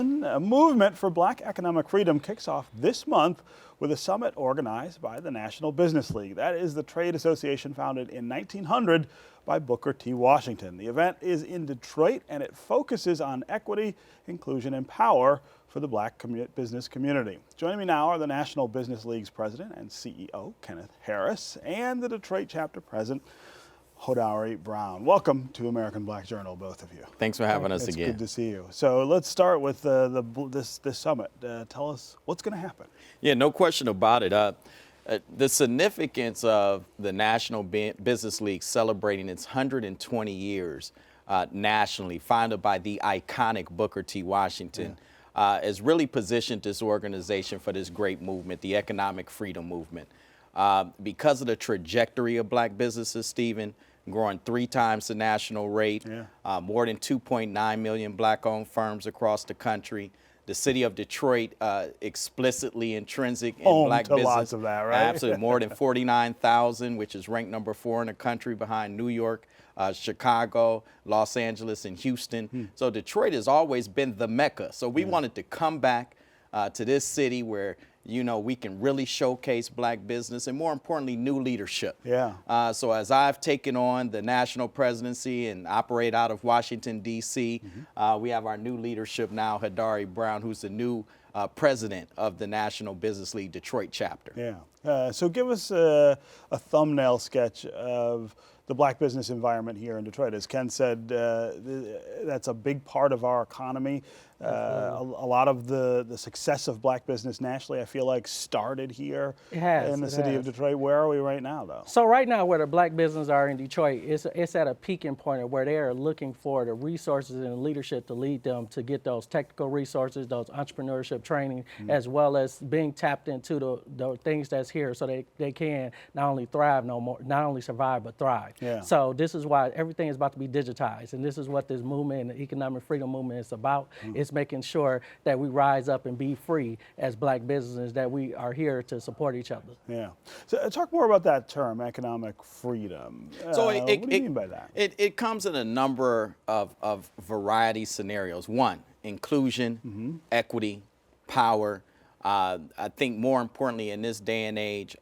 A movement for Black economic freedom kicks off this month with a summit organized by the National Business League. That is the trade association founded in 1900 by Booker T. Washington. The event is in Detroit and it focuses on equity, inclusion, and power for the Black business community. Joining me now are the National Business League's president and CEO, Kenneth Harris, and the Detroit chapter president, Hodari Brown. Welcome to American Black Journal, both of you. Thanks for having us again. It's good to see you. So let's start with this summit. Tell us what's going to happen. Yeah, no question about it. The significance of the National Business League celebrating its 120 years nationally, founded by the iconic Booker T. Washington, has really positioned this organization for this great movement, the economic freedom movement. Because of the trajectory of Black businesses, Stephen, growing 3 times the national rate, more than 2.9 million Black-owned firms across the country. The city of Detroit explicitly intrinsic in Black business. Lots of that, right? Absolutely, more than 49,000, which is ranked number 4 in the country behind New York, Chicago, Los Angeles, and Houston. So Detroit has always been the Mecca. So we wanted to come back to this city where, you know, we can really showcase Black business and, more importantly, new leadership. So as I've taken on the national presidency and operate out of Washington, D.C., we have our new leadership now, Hodari Brown, who's the new president of the National Business League Detroit chapter. So give us a thumbnail sketch of the Black business environment here in Detroit. As Ken said, that's a big part of our economy. A lot of the success of Black business nationally, I feel like, started here in the city of Detroit. Where are we right now, though? So right now, where the Black businesses are in Detroit, it's at a peaking point of where they are looking for the resources and the leadership to lead them to get those technical resources, those entrepreneurship training, as well as being tapped into the things that's here, so they can not only thrive not only survive but thrive. So this is why everything is about to be digitized, and this is what this movement, the economic freedom movement, is about. It's making sure that we rise up and be free as Black businesses, that we are here to support each other. So talk more about that term, economic freedom. So what do you mean by that? It comes in a number of variety scenarios. One, inclusion, equity, power. I think more importantly in this day and age,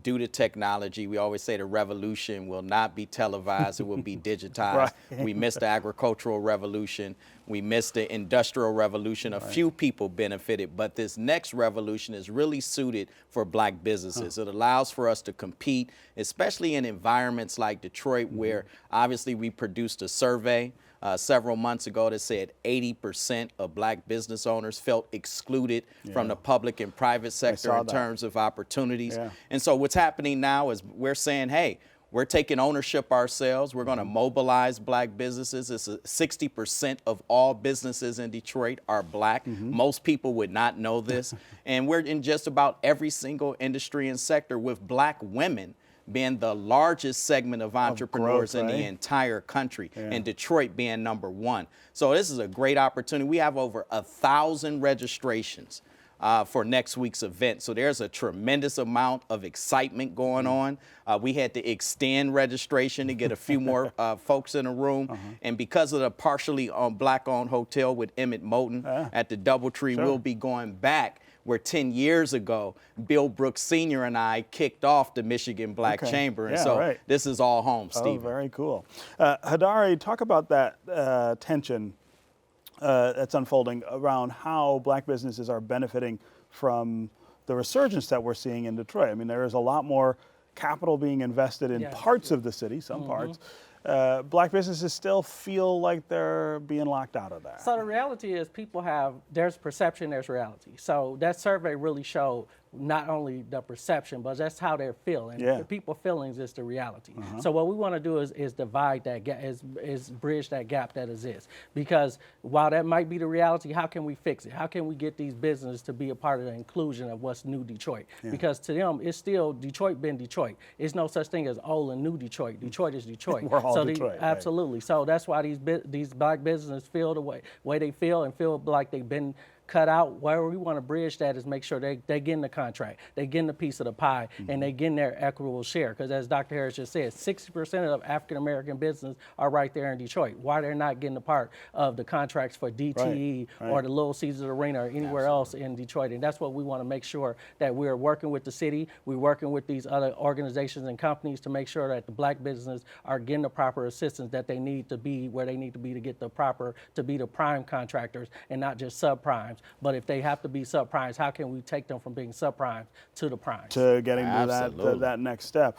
due to technology, we always say the revolution will not be televised, it will be digitized. We missed the agricultural revolution, we missed the industrial revolution. A few people benefited, but this next revolution is really suited for Black businesses. It allows for us to compete, especially in environments like Detroit, where obviously we produced a survey several months ago that said 80% of Black business owners felt excluded from the public and private sector in terms of opportunities. And so what's happening now is we're saying, hey, we're taking ownership ourselves. We're going to mobilize Black businesses. It's 60% of all businesses in Detroit are Black. Most people would not know this. And we're in just about every single industry and sector, with Black women being the largest segment of entrepreneurs in the entire country, and Detroit being number 1. So this is a great opportunity. We have over 1,000 registrations for next week's event. So there's a tremendous amount of excitement going on. We had to extend registration to get a few more folks in the room. And because of the partially Black-owned hotel with Emmett Moulton at the Doubletree, we'll be going back where 10 years ago, Bill Brooks Sr. and I kicked off the Michigan Black Chamber. And so this is all home, Steve. Very cool. Hodari, talk about that tension that's unfolding around how Black businesses are benefiting from the resurgence that we're seeing in Detroit. I mean, there is a lot more capital being invested in parts of the city, some parts. Black businesses still feel like they're being locked out of that. So the reality is there's perception, there's reality. So that survey really showed not only the perception, but that's how they're feeling. The people's feelings is the reality. So what we want to do is divide that gap, is bridge that gap that exists. Because while that might be the reality, how can we fix it? How can we get these businesses to be a part of the inclusion of what's new Detroit? Because to them, it's still Detroit been Detroit. It's no such thing as old and new Detroit. Detroit is Detroit. We're all Detroit. Absolutely. So that's why these Black businesses feel the way they feel and feel like they've been cut out. Where we want to bridge that is make sure they getting the contract, they getting a piece of the pie, and they getting their equitable share. Because as Dr. Harris just said, 60% of African American business are right there in Detroit. Why they're not getting a part of the contracts for DTE or the Little Caesars Arena or anywhere else in Detroit? And that's what we want to make sure that we're working with the city, we're working with these other organizations and companies to make sure that the black businesses are getting the proper assistance that they need to be where they need to be to get the proper, to be the prime contractors and not just subprimes. But if they have to be subprimes, how can we take them from being subprimes to the primes? To getting to that next step.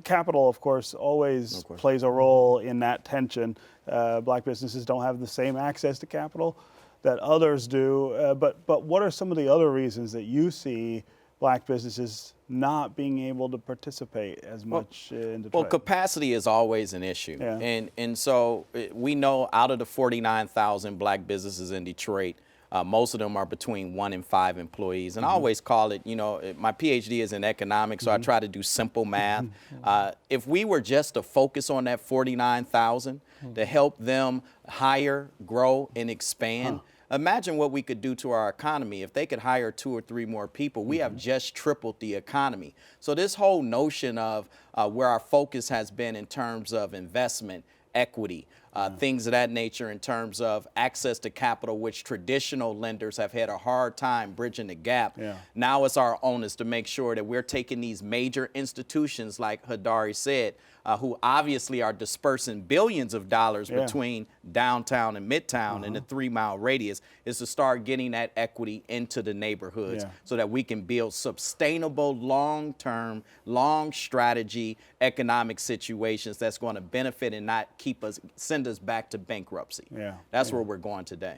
Capital, of course, always plays a role in that tension. Black businesses don't have the same access to capital that others do. But what are some of the other reasons that you see black businesses not being able to participate as much in Detroit? Well, capacity is always an issue. Yeah. And so we know out of the 49,000 black businesses in Detroit, most of them are between 1 and 5 employees. And I always call it, you know, my PhD is in economics, so I try to do simple math. If we were just to focus on that 49,000 to help them hire, grow, and expand, imagine what we could do to our economy. If they could hire 2 or 3 more people, we have just tripled the economy. So this whole notion of where our focus has been in terms of investment, equity, things of that nature in terms of access to capital, which traditional lenders have had a hard time bridging the gap. Now it's our onus to make sure that we're taking these major institutions, like Hodari said, who obviously are dispersing billions of dollars between downtown and midtown in a 3-mile radius, is to start getting that equity into the neighborhoods so that we can build sustainable, long-term, long strategy economic situations that's going to benefit and not send us back to bankruptcy. That's where we're going today.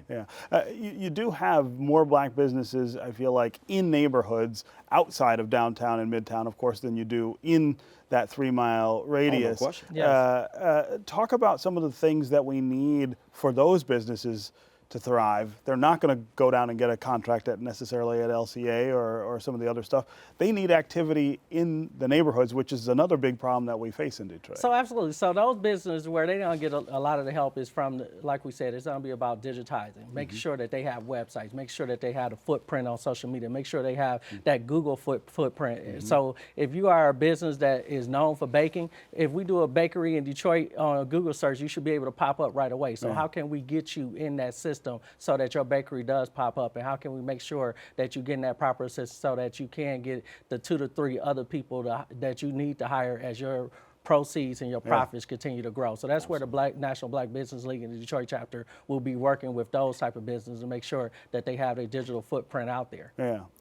You do have more black businesses, I feel like, in neighborhoods outside of downtown and midtown, of course, than you do in that 3-mile radius. Oh, no question. Talk about some of the things that we need for those businesses to thrive. They're not going to go down and get a contract necessarily at LCA or some of the other stuff. They need activity in the neighborhoods, which is another big problem that we face in Detroit. So absolutely. So those businesses where they don't get a lot of the help is from, like we said, it's going to be about digitizing, making sure that they have websites, make sure that they have a footprint on social media, make sure they have that Google footprint. So if you are a business that is known for baking, if we do a bakery in Detroit on a Google search, you should be able to pop up right away. So how can we get you in that system so that your bakery does pop up, and how can we make sure that you're getting that proper assistance so that you can get the 2 to 3 other people that you need to hire as your proceeds and your profits continue to grow. So that's where the National Black Business League in the Detroit chapter will be working with those type of businesses to make sure that they have a digital footprint out there.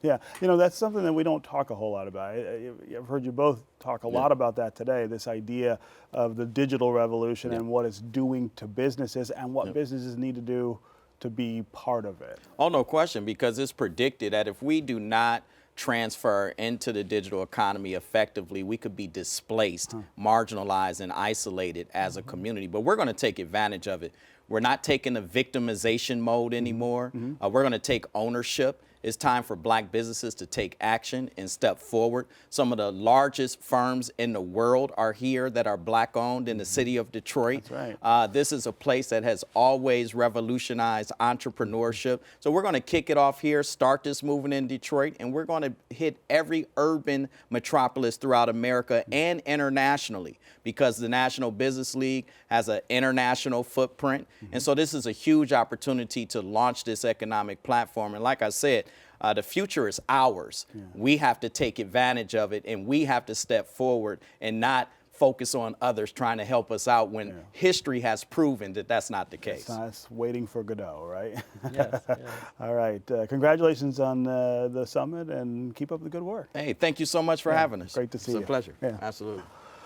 You know, that's something that we don't talk a whole lot about. I've heard you both talk a lot about that today, this idea of the digital revolution and what it's doing to businesses and what businesses need to do to be part of it. Oh, no question, because it's predicted that if we do not transfer into the digital economy effectively, we could be displaced, marginalized, and isolated as a community. But we're going to take advantage of it. We're not taking the victimization mode anymore. We're going to take ownership. It's time for black businesses to take action and step forward. Some of the largest firms in the world are here that are black owned in the city of Detroit. That's right. This is a place that has always revolutionized entrepreneurship. So we're going to kick it off here, start this movement in Detroit, and we're going to hit every urban metropolis throughout America and internationally, because the National Business League has an international footprint. And so this is a huge opportunity to launch this economic platform. And like I said, the future is ours. We have to take advantage of it, and we have to step forward and not focus on others trying to help us out when history has proven that that's not the case. It's waiting for Godot, right? Yes. All right. Congratulations on the summit, and keep up the good work. Hey, thank you so much for having us. Great to see you. It's a pleasure. Absolutely.